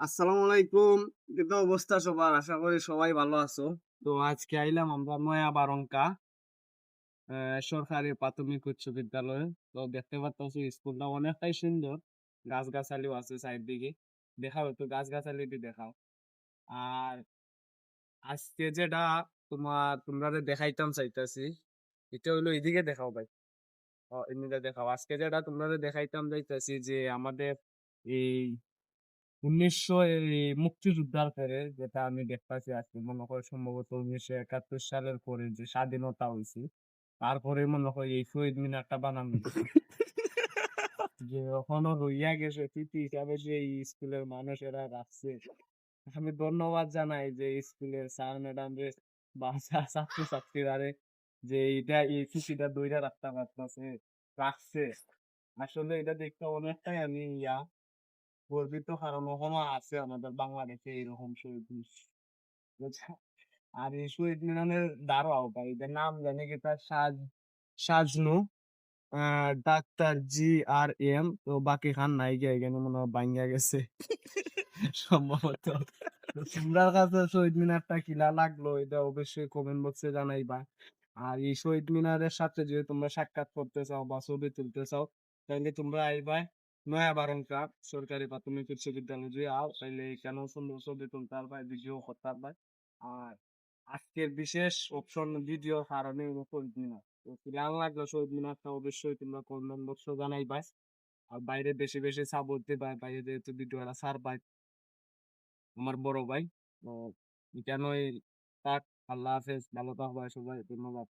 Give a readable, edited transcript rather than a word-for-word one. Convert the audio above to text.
আসসালামু আলাইকুম। কিন্তু অবস্থা সবার, আশা করি সবাই ভালো আছো। তো আজকে আইলাম আমরা নয়া বারঙ্কা সরকারি প্রাথমিক উচ্চ বিদ্যালয়ে। তো দেখতে পাচ্ছি স্কুলটা অনেকটাই সুন্দর, গাছগাছালিও আছে চারিদিকে। দেখাও একটু গাছগাছালিটি দেখাও। আর আজকে যেটা তোমরা দেখাইতাম চাইতাছি, এটা হইলো এদিকে দেখাও ভাই। এমনিটা দেখাও। আজকে যেটা তোমরা দেখাইতাম যাইতাছি যে আমাদের এই ১৯০০ মুক্তিযোদ্ধার পরে যেটা আমি দেখতাছি আজকে মনে হয় সম্ভবত ১৯৭১ সালের পরে যে স্বাধীনতা হইছে, তারপরে মনে হয় এই শহীদ মিনারটা বানানো হইছে। যে এখনো রইয়া গেছে স্মৃতি হিসাবে যে এই স্কুলের মানুষেরা রাখছে। আমি ধন্যবাদ জানাই যে স্কুলের স্যার ম্যাডামরে বা ছাত্রছাত্রীরারে যে এই স্মৃতিটা ধইরা রাখতে পারতাছে, রাখছে। আসলে এটা দেখতে অনেকটাই আমি গর্বিত, কারণ এখনো আছে আমাদের বাংলাদেশে এরকম শহীদ মিনার, বুঝছো? আর এই শহীদ মিনারের দাঁড়াও ভাই, এটার নাম জানি কি তার সাজনু ডাক্তার GRM। তো বাকি খান নাই গিয়ে এখানে মনে হয় ভাঙ্গা গেছে সম্ভবত। তো তোমরা কাছে শহীদ মিনারটা কিলা লাগলো এটা অবশ্যই কমেন্ট বক্সে জানাইবা। আর এই শহীদ মিনারের সাথে যদি তোমরা সাক্ষাৎ করতে চাও বা ছবি তুলতে চাও, তাহলে তোমরা আইবা নয়া বারঙ্কা সরকারি প্রাথমিক উচ্চ বিদ্যালয়। যদি আও তাহলে এখানেও সুন্দর ছবি তুলতে পারবা, ভিডিও করতে পারবা। আর আজকের বিশেষ অপশন ভিডিও কারণে হলো শহীদ মিনার। তো কেমন লাগলো শহীদ মিনারটা অবশ্যই তোমরা কমেন্ট বক্সে জানাইবা। আর বাইরে বেশি বেশি সাপোর্ট দিবা, বাইরে যেহেতু ভিডিওটা ছাড়বাই আমার বড় ভাই। তো কেনই থাক, আল্লাহ হাফেজ, ভালো থাকবা সবাই, ধন্যবাদ।